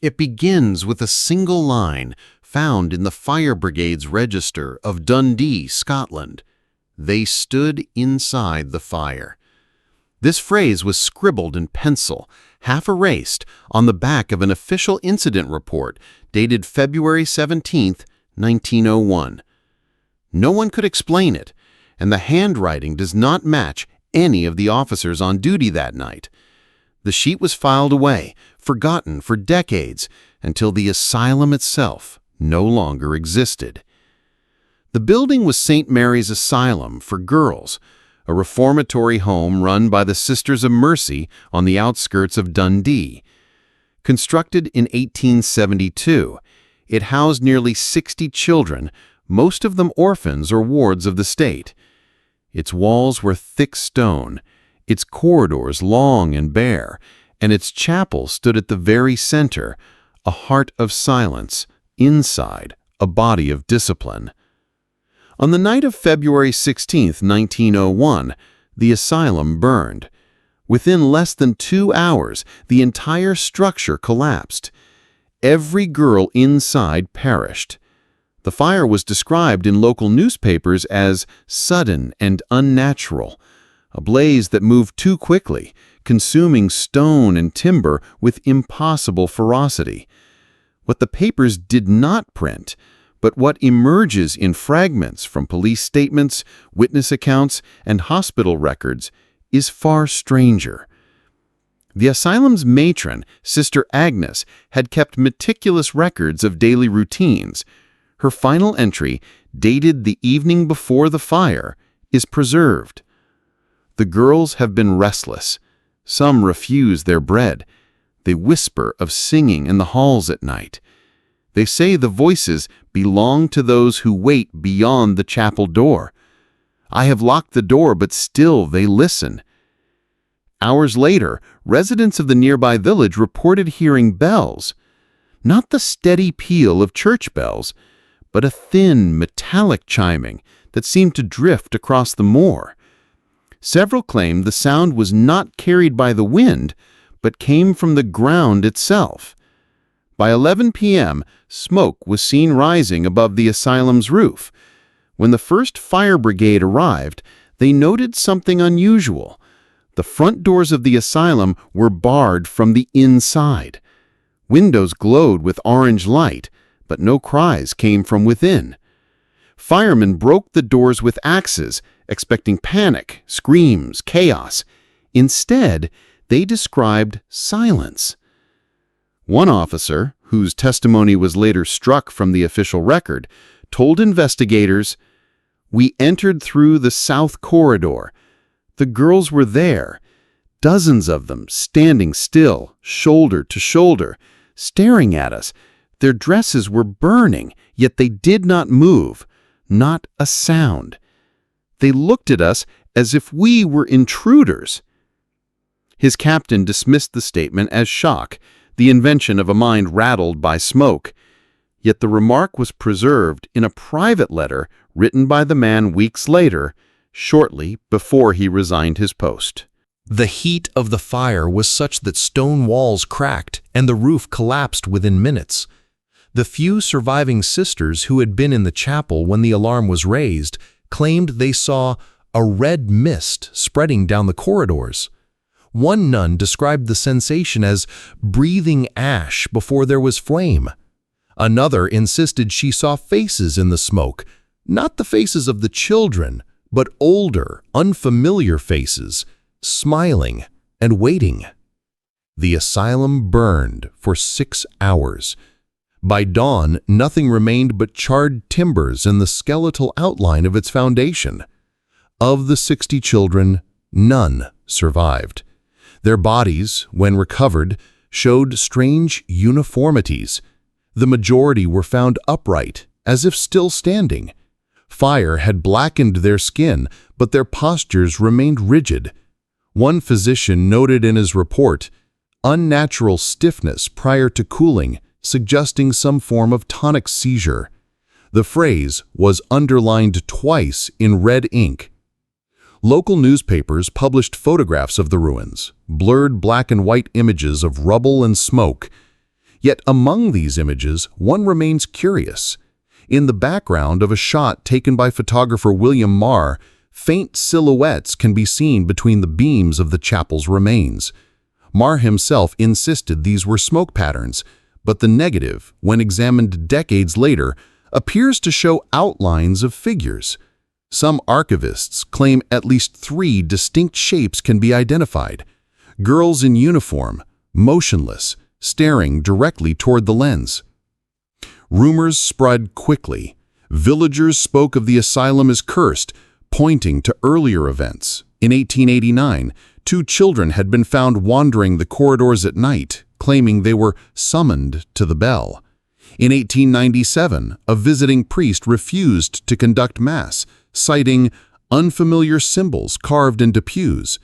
It begins with a single line found in the Fire Brigade's register of Dundee, Scotland. They stood inside the fire. This phrase was scribbled in pencil, half erased, on the back of an official incident report dated February 17, 1901. No one could explain it, and the handwriting does not match any of the officers on duty that night. The sheet was filed away, forgotten for decades, until the asylum itself no longer existed. The building was St. Mary's Asylum for Girls, a reformatory home run by the Sisters of Mercy on the outskirts of Dundee. Constructed in 1872, it housed nearly 60 children, most of them orphans or wards of the state. Its walls were thick stone, its corridors long and bare, and its chapel stood at the very center, a heart of silence, inside a body of discipline. On the night of February 16, 1901, the asylum burned. Within less than 2 hours, the entire structure collapsed. Every girl inside perished. The fire was described in local newspapers as sudden and unnatural, a blaze that moved too quickly, consuming stone and timber with impossible ferocity. What the papers did not print, but what emerges in fragments from police statements, witness accounts, and hospital records, is far stranger. The asylum's matron, Sister Agnes, had kept meticulous records of daily routines. Her final entry, dated the evening before the fire, is preserved. The girls have been restless. Some refuse their bread. They whisper of singing in the halls at night. They say the voices belong to those who wait beyond the chapel door. I have locked the door, but still they listen. Hours later, residents of the nearby village reported hearing bells. Not the steady peal of church bells, but a thin, metallic chiming that seemed to drift across the moor. Several claimed the sound was not carried by the wind, but came from the ground itself. By 11 p.m., smoke was seen rising above the asylum's roof. When the first fire brigade arrived, they noted something unusual. The front doors of the asylum were barred from the inside. Windows glowed with orange light, but no cries came from within. Firemen broke the doors with axes, expecting panic, screams, chaos. Instead, they described silence. One officer, whose testimony was later struck from the official record, told investigators, "We entered through the south corridor. The girls were there, dozens of them standing still, shoulder to shoulder, staring at us. Their dresses were burning, yet they did not move, not a sound. They looked at us as if we were intruders." His captain dismissed the statement as shock, the invention of a mind rattled by smoke. Yet the remark was preserved in a private letter written by the man weeks later, shortly before he resigned his post. The heat of the fire was such that stone walls cracked and the roof collapsed within minutes. The few surviving sisters who had been in the chapel when the alarm was raised claimed they saw a red mist spreading down the corridors. One nun described the sensation as breathing ash before there was flame. Another insisted she saw faces in the smoke, not the faces of the children, but older, unfamiliar faces, smiling and waiting. The asylum burned for 6 hours. By dawn, nothing remained but charred timbers and the skeletal outline of its foundation. Of the 60 children, none survived. Their bodies, when recovered, showed strange uniformities. The majority were found upright, as if still standing. Fire had blackened their skin, but their postures remained rigid. One physician noted in his report, unnatural stiffness prior to cooling, suggesting some form of tonic seizure. The phrase was underlined twice in red ink. Local newspapers published photographs of the ruins, blurred black and white images of rubble and smoke. Yet among these images, one remains curious. In the background of a shot taken by photographer William Marr, faint silhouettes can be seen between the beams of the chapel's remains. Marr himself insisted these were smoke patterns, but the negative, when examined decades later, appears to show outlines of figures. Some archivists claim at least 3 distinct shapes can be identified. Girls in uniform, motionless, staring directly toward the lens. Rumors spread quickly. Villagers spoke of the asylum as cursed, pointing to earlier events. In 1889, 2 children had been found wandering the corridors at night, claiming they were summoned to the bell. In 1897, a visiting priest refused to conduct mass, citing unfamiliar symbols carved into pews.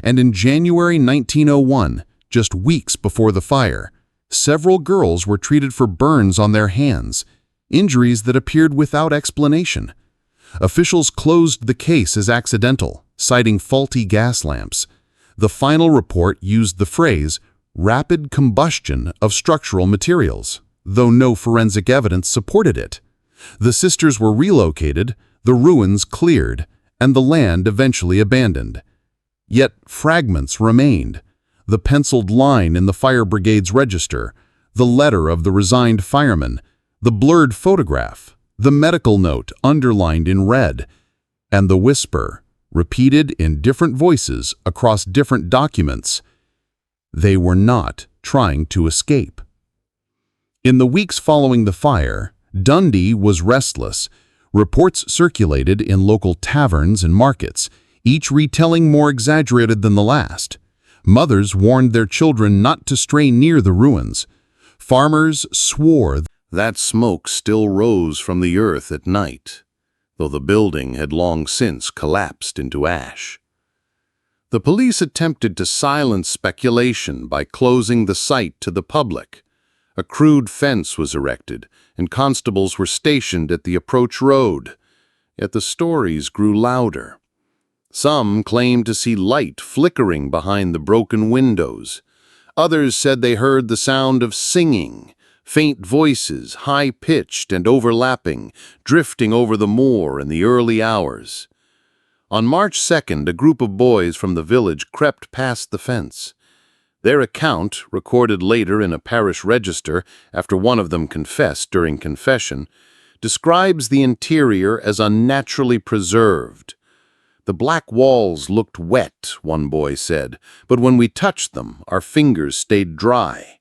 And in January 1901, just weeks before the fire, several girls were treated for burns on their hands, injuries that appeared without explanation. Officials closed the case as accidental, citing faulty gas lamps. The final report used the phrase, rapid combustion of structural materials, though no forensic evidence supported it. The sisters were relocated, the ruins cleared, and the land eventually abandoned. Yet fragments remained. The penciled line in the fire brigade's register, the letter of the resigned fireman, the blurred photograph, the medical note underlined in red, and the whisper, repeated in different voices across different documents. They were not trying to escape. In the weeks following the fire, Dundee was restless. Reports circulated in local taverns and markets, each retelling more exaggerated than the last. Mothers warned their children not to stray near the ruins. Farmers swore that smoke still rose from the earth at night, though the building had long since collapsed into ash. The police attempted to silence speculation by closing the site to the public. A crude fence was erected, and constables were stationed at the approach road. Yet the stories grew louder. Some claimed to see light flickering behind the broken windows. Others said they heard the sound of singing, faint voices, high-pitched and overlapping, drifting over the moor in the early hours. On March 2nd, a group of boys from the village crept past the fence. Their account, recorded later in a parish register after one of them confessed during confession, describes the interior as unnaturally preserved. The black walls looked wet, one boy said, but when we touched them, our fingers stayed dry.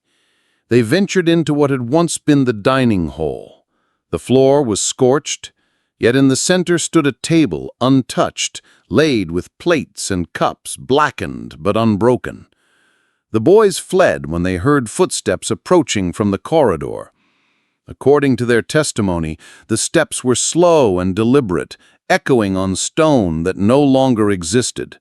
They ventured into what had once been the dining hall. The floor was scorched, yet in the center stood a table, untouched, laid with plates and cups, blackened but unbroken. The boys fled when they heard footsteps approaching from the corridor. According to their testimony, the steps were slow and deliberate, echoing on stone that no longer existed.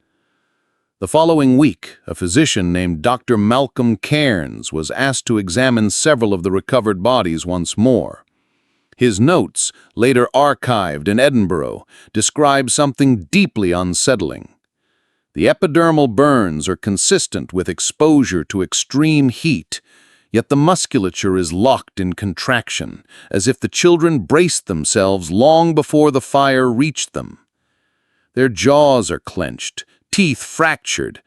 The following week, a physician named Dr. Malcolm Cairns was asked to examine several of the recovered bodies once more. His notes, later archived in Edinburgh, describe something deeply unsettling. The epidermal burns are consistent with exposure to extreme heat, yet the musculature is locked in contraction, as if the children braced themselves long before the fire reached them. Their jaws are clenched, teeth fractured.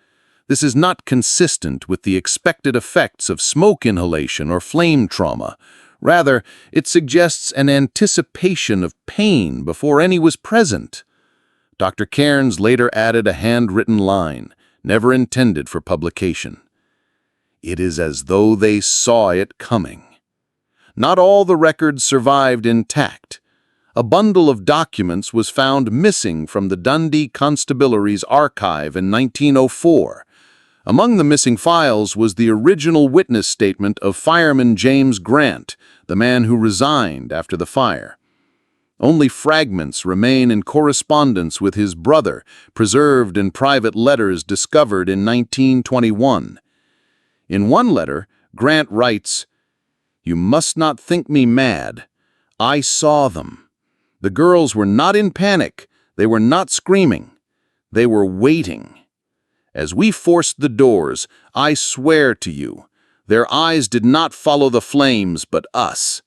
This is not consistent with the expected effects of smoke inhalation or flame trauma. Rather, it suggests an anticipation of pain before any was present. Dr. Cairns later added a handwritten line, never intended for publication. It is as though they saw it coming. Not all the records survived intact. A bundle of documents was found missing from the Dundee Constabulary's archive in 1904. Among the missing files was the original witness statement of fireman James Grant, the man who resigned after the fire. Only fragments remain in correspondence with his brother, preserved in private letters discovered in 1921. In one letter, Grant writes, "You must not think me mad. I saw them. The girls were not in panic. They were not screaming. They were waiting. As we forced the doors, I swear to you, Their eyes did not follow the flames, but us.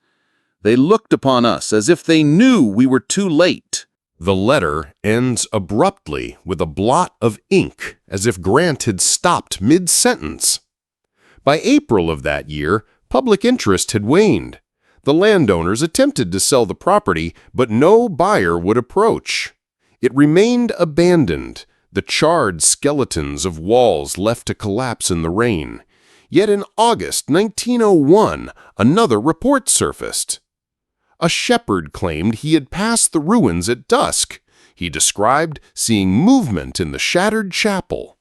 They looked upon us as if they knew we were too late. The letter ends abruptly with a blot of ink, as if Grant had stopped mid-sentence. By April of that year, public interest had waned. The landowners attempted to sell the property, but no buyer would approach. It remained abandoned, the charred skeletons of walls left to collapse in the rain. Yet in August 1901, another report surfaced. A shepherd claimed he had passed the ruins at dusk. He described seeing movement in the shattered chapel.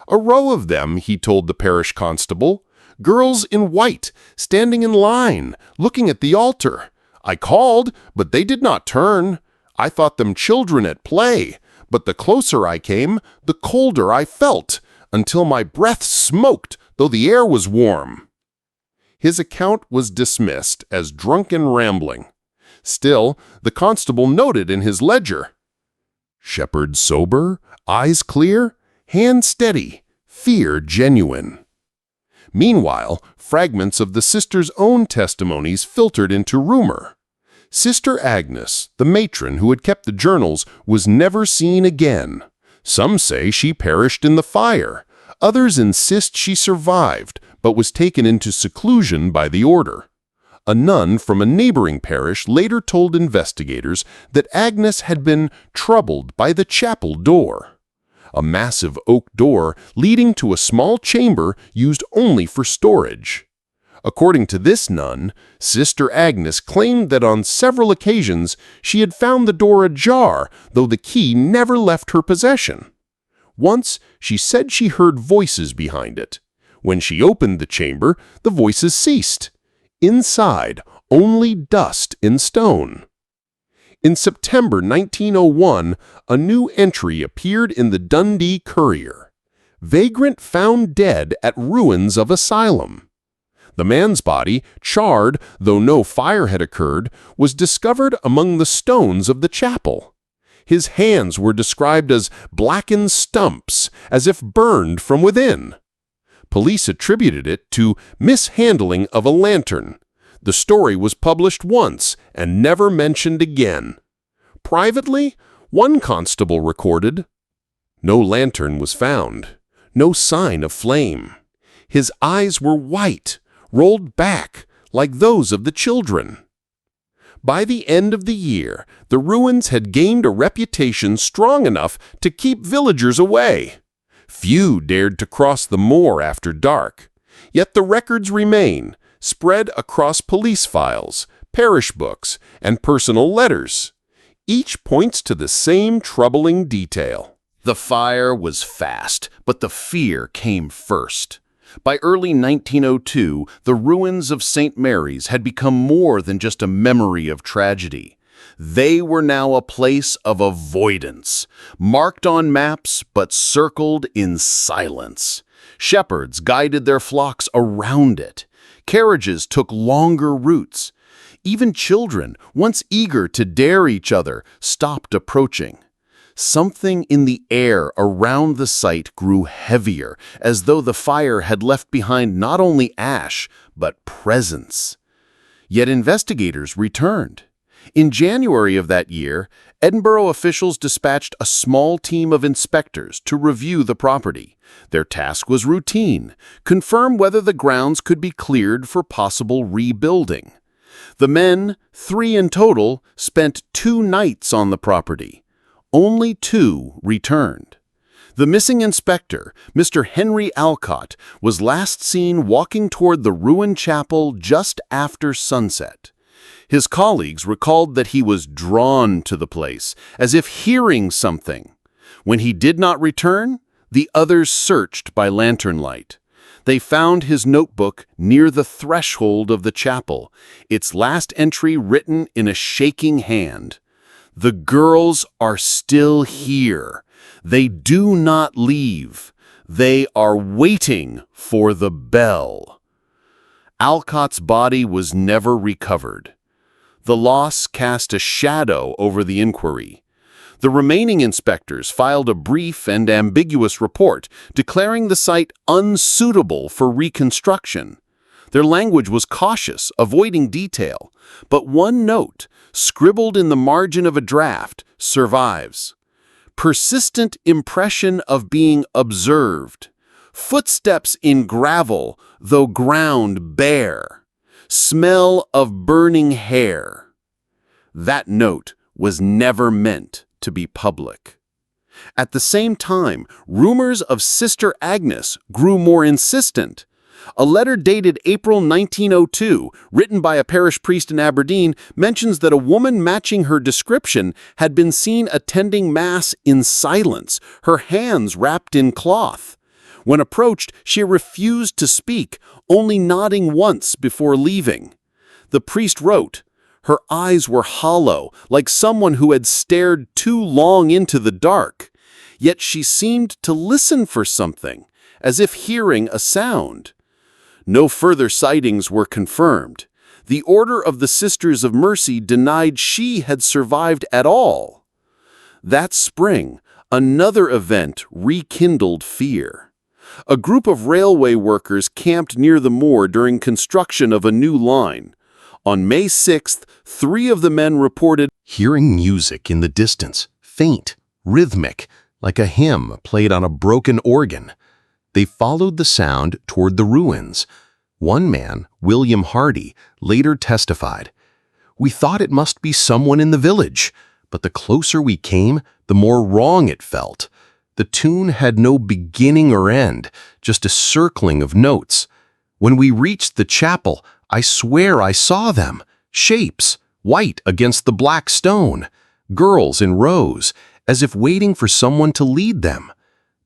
A row of them, he told the parish constable, girls in white, standing in line, looking at the altar. I called, but they did not turn. I thought them children at play, but the closer I came, the colder I felt, until my breath smoked, though the air was warm. His account was dismissed as drunken rambling. Still, the constable noted in his ledger, "Shepherd sober, eyes clear, hand steady, fear genuine." Meanwhile, fragments of the sister's own testimonies filtered into rumor. Sister Agnes, the matron who had kept the journals, was never seen again. Some say she perished in the fire. Others insist she survived, but was taken into seclusion by the order. A nun from a neighboring parish later told investigators that Agnes had been troubled by the chapel door, a massive oak door leading to a small chamber used only for storage. According to this nun, Sister Agnes claimed that on several occasions she had found the door ajar, though the key never left her possession. Once, she said she heard voices behind it. When she opened the chamber, the voices ceased. Inside, only dust and stone. In September 1901, a new entry appeared in the Dundee Courier. Vagrant found dead at ruins of Asylum. The man's body, charred though no fire had occurred, was discovered among the stones of the chapel. His hands were described as blackened stumps, as if burned from within. Police attributed it to mishandling of a lantern. The story was published once and never mentioned again. Privately, one constable recorded, "No lantern was found, no sign of flame. His eyes were white, rolled back, like those of the children." By the end of the year, the ruins had gained a reputation strong enough to keep villagers away. Few dared to cross the moor after dark. Yet the records remain, spread across police files, parish books, and personal letters. Each points to the same troubling detail. The fire was fast, but the fear came first. By early 1902, the ruins of St. Mary's had become more than just a memory of tragedy. They were now a place of avoidance, marked on maps but circled in silence. Shepherds guided their flocks around it. Carriages took longer routes. Even children, once eager to dare each other, stopped approaching. Something in the air around the site grew heavier, as though the fire had left behind not only ash, but presence. Yet investigators returned. In January of that year, Edinburgh officials dispatched a small team of inspectors to review the property. Their task was routine: confirm whether the grounds could be cleared for possible rebuilding. The men, 3 in total, spent 2 nights on the property. Only 2 returned. The missing inspector, Mr. Henry Alcott, was last seen walking toward the ruined chapel just after sunset. His colleagues recalled that he was drawn to the place, as if hearing something. When he did not return, the others searched by lantern light. They found his notebook near the threshold of the chapel, its last entry written in a shaking hand. "The girls are still here. They do not leave. They are waiting for the bell." Alcott's body was never recovered. The loss cast a shadow over the inquiry. The remaining inspectors filed a brief and ambiguous report declaring the site unsuitable for reconstruction. Their language was cautious, avoiding detail, but one note, scribbled in the margin of a draft, survives. Persistent impression of being observed. Footsteps in gravel, though ground bare. Smell of burning hair. That note was never meant to be public. At the same time, rumors of Sister Agnes grew more insistent. A letter dated April 1902, written by a parish priest in Aberdeen, mentions that a woman matching her description had been seen attending Mass in silence, her hands wrapped in cloth. When approached, she refused to speak, only nodding once before leaving. The priest wrote, "Her eyes were hollow, like someone who had stared too long into the dark. Yet she seemed to listen for something, as if hearing a sound." No further sightings were confirmed. The Order of the Sisters of Mercy denied she had survived at all. That spring, another event rekindled fear. A group of railway workers camped near the moor during construction of a new line. On May 6th, 3 of the men reported hearing music in the distance, faint, rhythmic, like a hymn played on a broken organ. They followed the sound toward the ruins. One man, William Hardy, later testified, "We thought it must be someone in the village, but the closer we came, the more wrong it felt. The tune had no beginning or end, just a circling of notes. When we reached the chapel, I swear I saw them, shapes, white against the black stone, girls in rows, as if waiting for someone to lead them.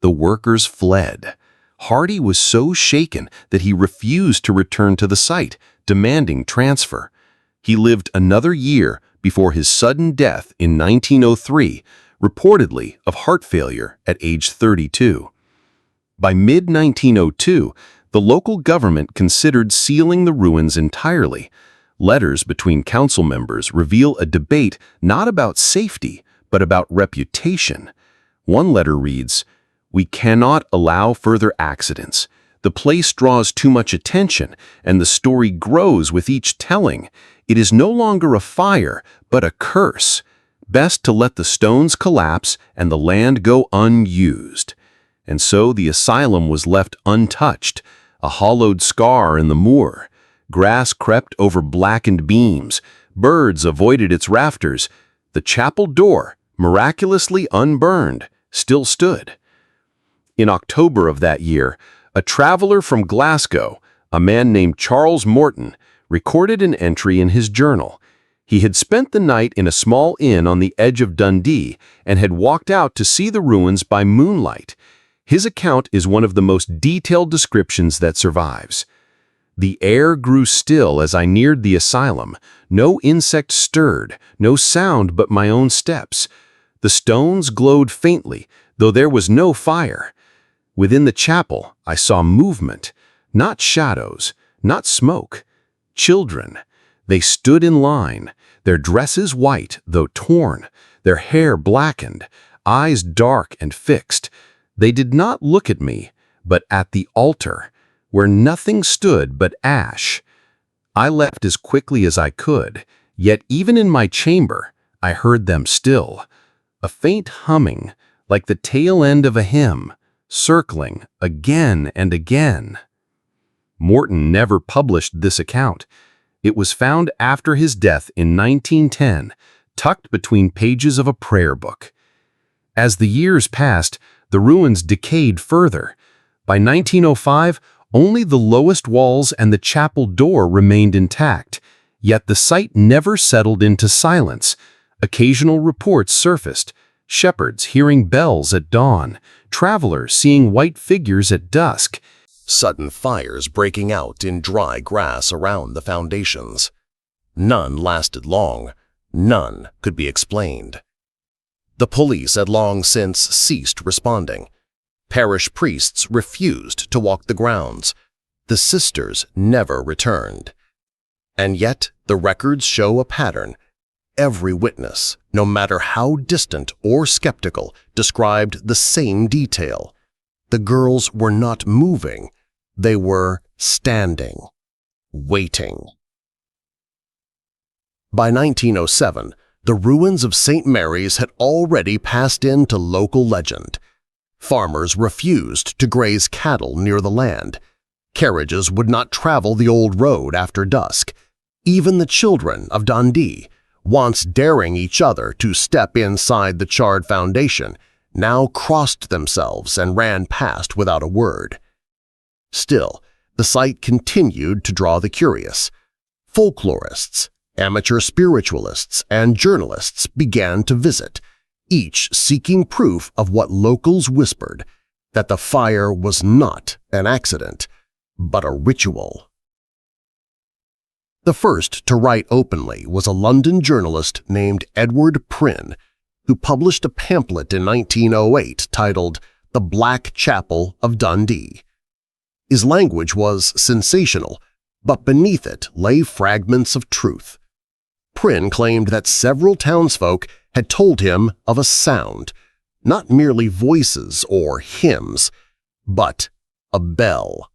The workers fled. Hardy was so shaken that he refused to return to the site, demanding transfer. He lived another year before his sudden death in 1903, reportedly of heart failure at age 32. By mid-1902, the local government considered sealing the ruins entirely. Letters between council members reveal a debate not about safety, but about reputation. One letter reads, "We cannot allow further accidents. The place draws too much attention, and the story grows with each telling. It is no longer a fire, but a curse. Best to let the stones collapse and the land go unused." And so the asylum was left untouched, a hollowed scar in the moor. Grass crept over blackened beams. Birds avoided its rafters. The chapel door, miraculously unburned, still stood. In October of that year, a traveler from Glasgow, a man named Charles Morton, recorded an entry in his journal. He had spent the night in a small inn on the edge of Dundee and had walked out to see the ruins by moonlight. His account is one of the most detailed descriptions that survives. "The air grew still as I neared the asylum. No insect stirred, no sound but my own steps. The stones glowed faintly, though there was no fire. Within the chapel, I saw movement, not shadows, not smoke. Children. They stood in line, their dresses white, though torn, their hair blackened, eyes dark and fixed. They did not look at me, but at the altar, where nothing stood but ash. I left as quickly as I could, yet even in my chamber, I heard them still. A faint humming, like the tail end of a hymn, circling again and again." Morton never published this account. It was found after his death in 1910, tucked between pages of a prayer book. As the years passed, the ruins decayed further. By 1905, only the lowest walls and the chapel door remained intact, yet the site never settled into silence. Occasional reports surfaced, shepherds hearing bells at dawn, travelers seeing white figures at dusk, sudden fires breaking out in dry grass around the foundations. None lasted long, none could be explained. The police had long since ceased responding. Parish priests refused to walk the grounds. The sisters never returned. And yet the records show a pattern. Every witness, no matter how distant or skeptical, described the same detail. The girls were not moving, they were standing. waiting. By 1907, the ruins of St. Mary's had already passed into local legend. Farmers refused to graze cattle near the land. Carriages would not travel the old road after dusk. Even the children of Dundee, once daring each other to step inside the charred foundation, now crossed themselves and ran past without a word. Still, the site continued to draw the curious. Folklorists, amateur spiritualists, and journalists began to visit, each seeking proof of what locals whispered, that the fire was not an accident, but a ritual. The first to write openly was a London journalist named Edward Prynne, who published a pamphlet in 1908 titled The Black Chapel of Dundee. His language was sensational, but beneath it lay fragments of truth. Prynne claimed that several townsfolk had told him of a sound, not merely voices or hymns, but a bell.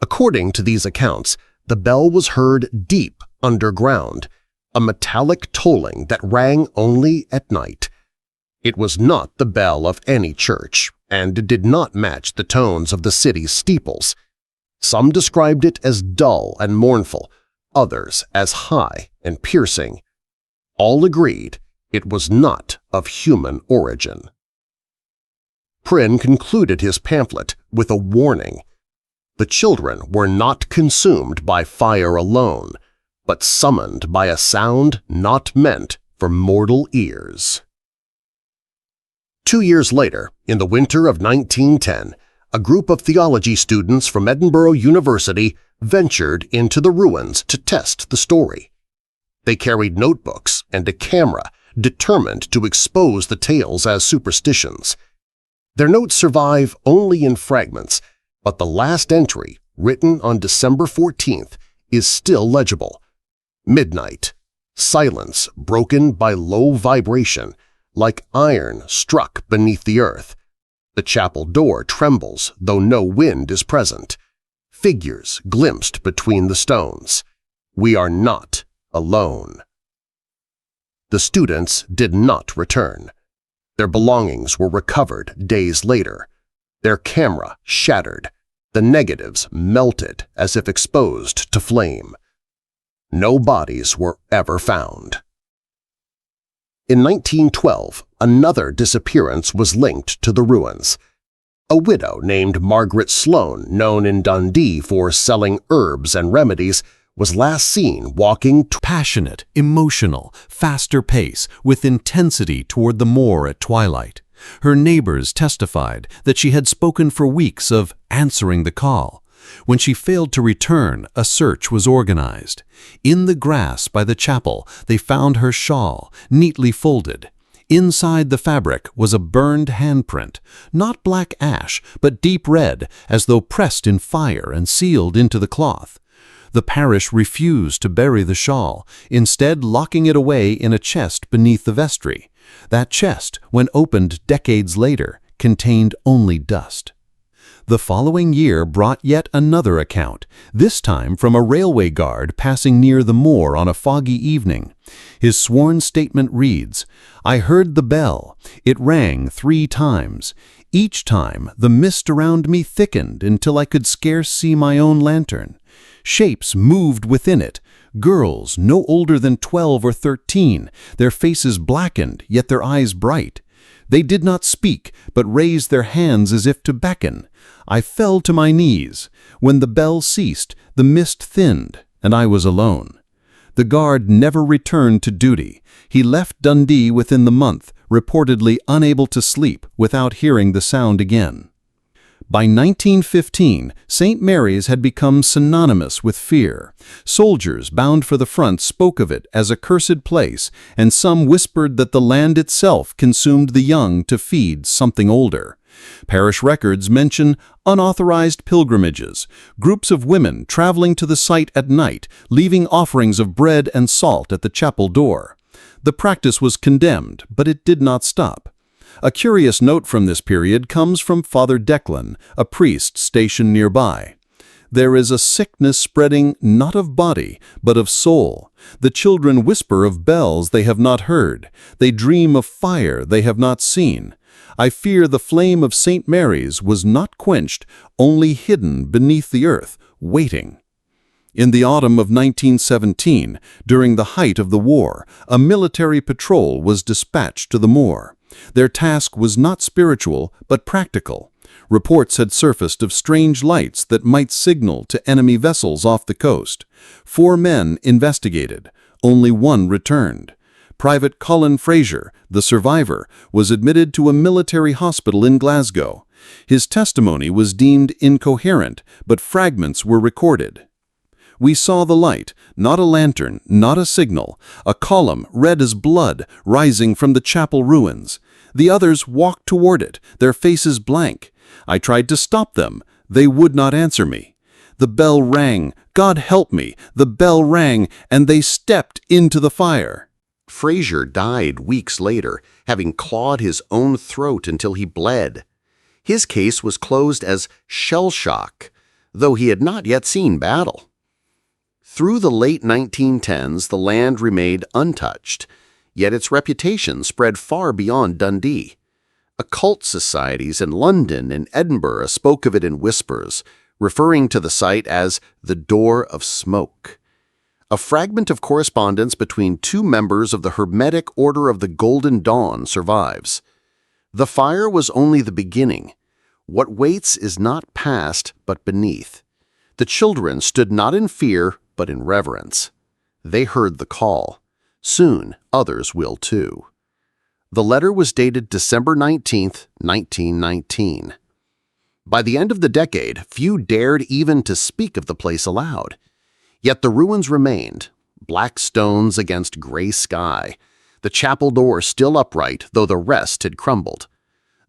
According to these accounts, the bell was heard deep underground, a metallic tolling that rang only at night. It was not the bell of any church, and did not match the tones of the city's steeples. Some described it as dull and mournful, others as high and piercing. All agreed it was not of human origin. Prynne concluded his pamphlet with a warning. The children were not consumed by fire alone, but summoned by a sound not meant for mortal ears. 2 years later, in the winter of 1910, a group of theology students from Edinburgh University ventured into the ruins to test the story. They carried notebooks and a camera, determined to expose the tales as superstitions. Their notes survive only in fragments, but the last entry, written on December 14th, is still legible. Midnight. Silence broken by low vibration, like iron struck beneath the earth. The chapel door trembles, though no wind is present. Figures glimpsed between the stones. We are not alone. The students did not return. Their belongings were recovered days later. Their camera shattered. The negatives melted as if exposed to flame. No bodies were ever found. In 1912, another disappearance was linked to the ruins. A widow named Margaret Sloane, known in Dundee for selling herbs and remedies, was last seen walking passionate, emotional, faster pace, with intensity toward the moor at twilight. Her neighbors testified that she had spoken for weeks of answering the call. When she failed to return, a search was organized. In the grass by the chapel, they found her shawl, neatly folded. Inside the fabric was a burned handprint, not black ash, but deep red, as though pressed in fire and sealed into the cloth. The parish refused to bury the shawl, instead locking it away in a chest beneath the vestry. That chest, when opened decades later, contained only dust. The following year brought yet another account, this time from a railway guard passing near the moor on a foggy evening. His sworn statement reads, "I heard the bell. It rang 3 times. Each time the mist around me thickened until I could scarce see my own lantern. Shapes moved within it, girls no older than 12 or 13, their faces blackened, yet their eyes bright. They did not speak, but raised their hands as if to beckon. I fell to my knees. When the bell ceased, the mist thinned, and I was alone." The guard never returned to duty. He left Dundee within the month, reportedly unable to sleep without hearing the sound again. By 1915, St. Mary's had become synonymous with fear. Soldiers bound for the front spoke of it as a cursed place, and some whispered that the land itself consumed the young to feed something older. Parish records mention unauthorized pilgrimages, groups of women traveling to the site at night, leaving offerings of bread and salt at the chapel door. The practice was condemned, but it did not stop. A curious note from this period comes from Father Declan, a priest stationed nearby. There is a sickness spreading not of body, but of soul. The children whisper of bells they have not heard. They dream of fire they have not seen. I fear the flame of St. Mary's was not quenched, only hidden beneath the earth, waiting. In the autumn of 1917, during the height of the war, a military patrol was dispatched to the moor. Their task was not spiritual, but practical. Reports had surfaced of strange lights that might signal to enemy vessels off the coast. 4 men investigated. Only 1 returned. Private Colin Fraser, the survivor, was admitted to a military hospital in Glasgow. His testimony was deemed incoherent, but fragments were recorded. We saw the light, not a lantern, not a signal, a column red as blood rising from the chapel ruins. The others walked toward it, their faces blank. I tried to stop them. They would not answer me. The bell rang. God help me. The bell rang, and they stepped into the fire. Fraser died weeks later, having clawed his own throat until he bled. His case was closed as shell shock, though he had not yet seen battle. Through the late 1910s, the land remained untouched, yet its reputation spread far beyond Dundee. Occult societies in London and Edinburgh spoke of it in whispers, referring to the site as the Door of Smoke. A fragment of correspondence between 2 members of the Hermetic Order of the Golden Dawn survives. The fire was only the beginning. What waits is not past, but beneath. The children stood not in fear, but in reverence. They heard the call. Soon, others will too. The letter was dated December 19, 1919. By the end of the decade, few dared even to speak of the place aloud. Yet the ruins remained, black stones against gray sky, the chapel door still upright, though the rest had crumbled.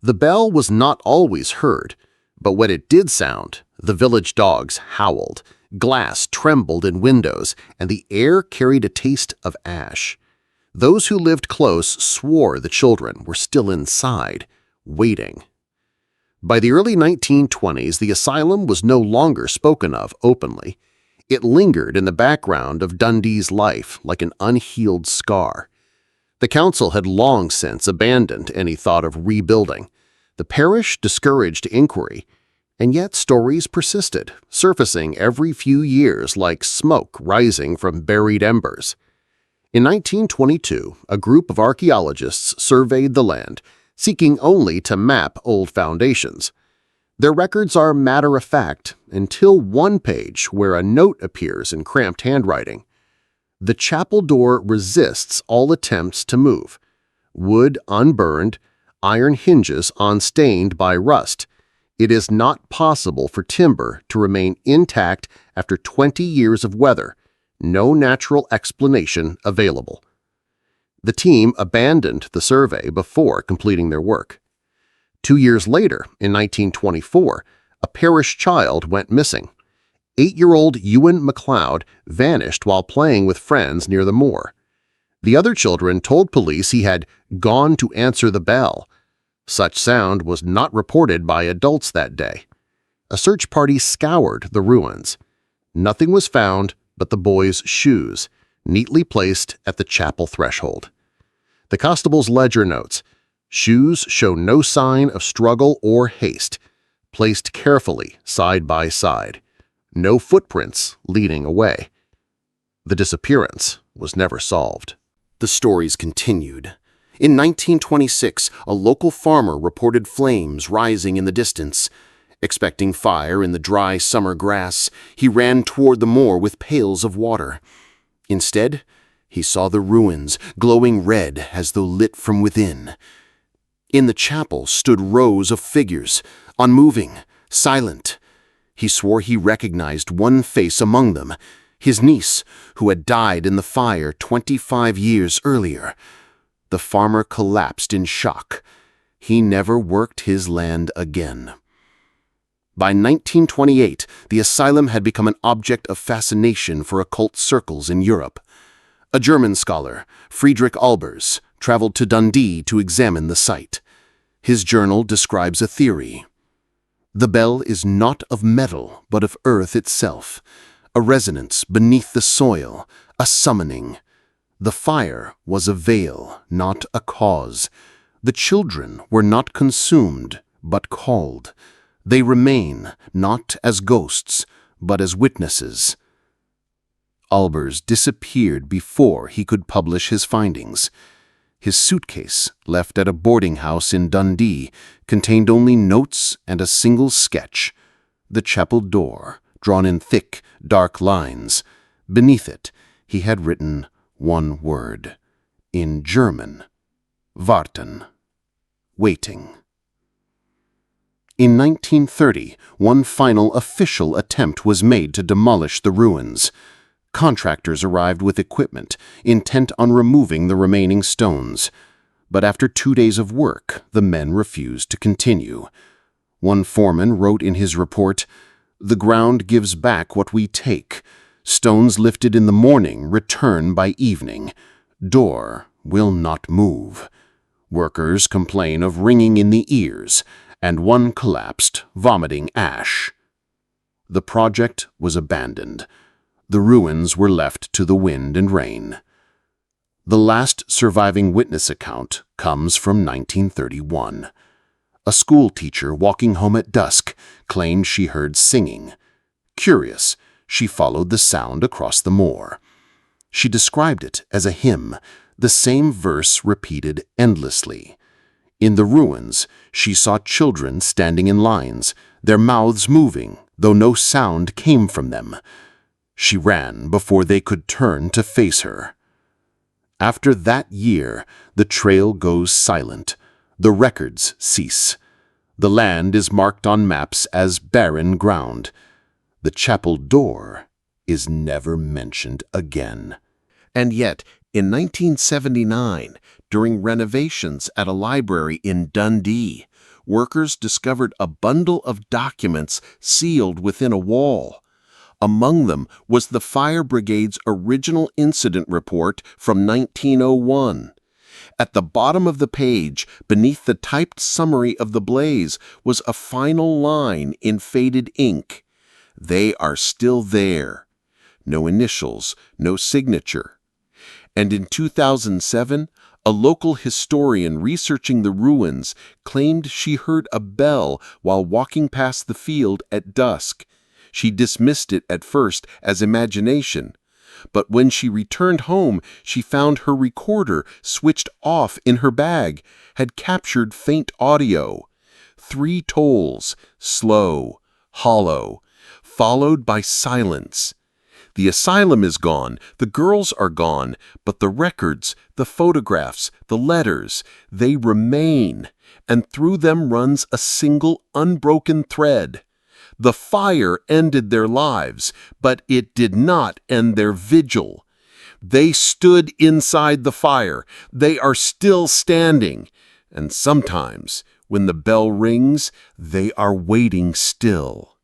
The bell was not always heard, but when it did sound, the village dogs howled, glass trembled in windows, and the air carried a taste of ash. Those who lived close swore the children were still inside, waiting. By the early 1920s, the asylum was no longer spoken of openly. It lingered in the background of Dundee's life like an unhealed scar. The council had long since abandoned any thought of rebuilding. The parish discouraged inquiry, and yet stories persisted, surfacing every few years like smoke rising from buried embers. In 1922, a group of archaeologists surveyed the land, seeking only to map old foundations. Their records are matter-of-fact until one page where a note appears in cramped handwriting. The chapel door resists all attempts to move. Wood unburned, iron hinges unstained by rust. It is not possible for timber to remain intact after 20 years of weather. No natural explanation available. The team abandoned the survey before completing their work. 2 years later, in 1924, a parish child went missing. 8-year-old Ewan MacLeod vanished while playing with friends near the moor. The other children told police he had gone to answer the bell. Such sound was not reported by adults that day. A search party scoured the ruins. Nothing was found but the boys' shoes, neatly placed at the chapel threshold. The constable's ledger notes, "Shoes show no sign of struggle or haste, placed carefully side by side. No footprints leading away." The disappearance was never solved. The stories continued. In 1926, a local farmer reported flames rising in the distance. Expecting fire in the dry summer grass, he ran toward the moor with pails of water. Instead, he saw the ruins glowing red as though lit from within. In the chapel stood rows of figures, unmoving, silent. He swore he recognized one face among them, his niece, who had died in the fire 25 years earlier. The farmer collapsed in shock. He never worked his land again. By 1928, the asylum had become an object of fascination for occult circles in Europe. A German scholar, Friedrich Albers, traveled to Dundee to examine the site. His journal describes a theory. The bell is not of metal, but of earth itself, a resonance beneath the soil, a summoning. The fire was a veil, not a cause. The children were not consumed, but called. They remain, not as ghosts, but as witnesses. Albers disappeared before he could publish his findings. His suitcase, left at a boarding house in Dundee, contained only notes and a single sketch. The chapel door, drawn in thick, dark lines. Beneath it, he had written one word, in German, warten, waiting. In 1930, one final official attempt was made to demolish the ruins. Contractors arrived with equipment, intent on removing the remaining stones. But after 2 days of work, the men refused to continue. One foreman wrote in his report, "The ground gives back what we take. Stones lifted in the morning return by evening. Door will not move." Workers complain of ringing in the ears, and one collapsed, vomiting ash. The project was abandoned. The ruins were left to the wind and rain. The last surviving witness account comes from 1931. A school teacher walking home at dusk claimed she heard singing. Curious, she followed the sound across the moor. She described it as a hymn, the same verse repeated endlessly. In the ruins, she saw children standing in lines, their mouths moving, though no sound came from them. She ran before they could turn to face her. After that year, the trail goes silent. The records cease. The land is marked on maps as barren ground. The chapel door is never mentioned again. And yet, in 1979, during renovations at a library in Dundee, workers discovered a bundle of documents sealed within a wall. Among them was the fire brigade's original incident report from 1901. At the bottom of the page, beneath the typed summary of the blaze, was a final line in faded ink. They are still there. No initials, no signature. And in 2007, a local historian researching the ruins claimed she heard a bell while walking past the field at dusk. She dismissed it at first as imagination, but when she returned home, she found her recorder, switched off in her bag, had captured faint audio. 3 tolls, slow, hollow, followed by silence. The asylum is gone, the girls are gone, but the records, the photographs, the letters, they remain, and through them runs a single unbroken thread. The fire ended their lives, but it did not end their vigil. They stood inside the fire. They are still standing. And sometimes, when the bell rings, they are waiting still.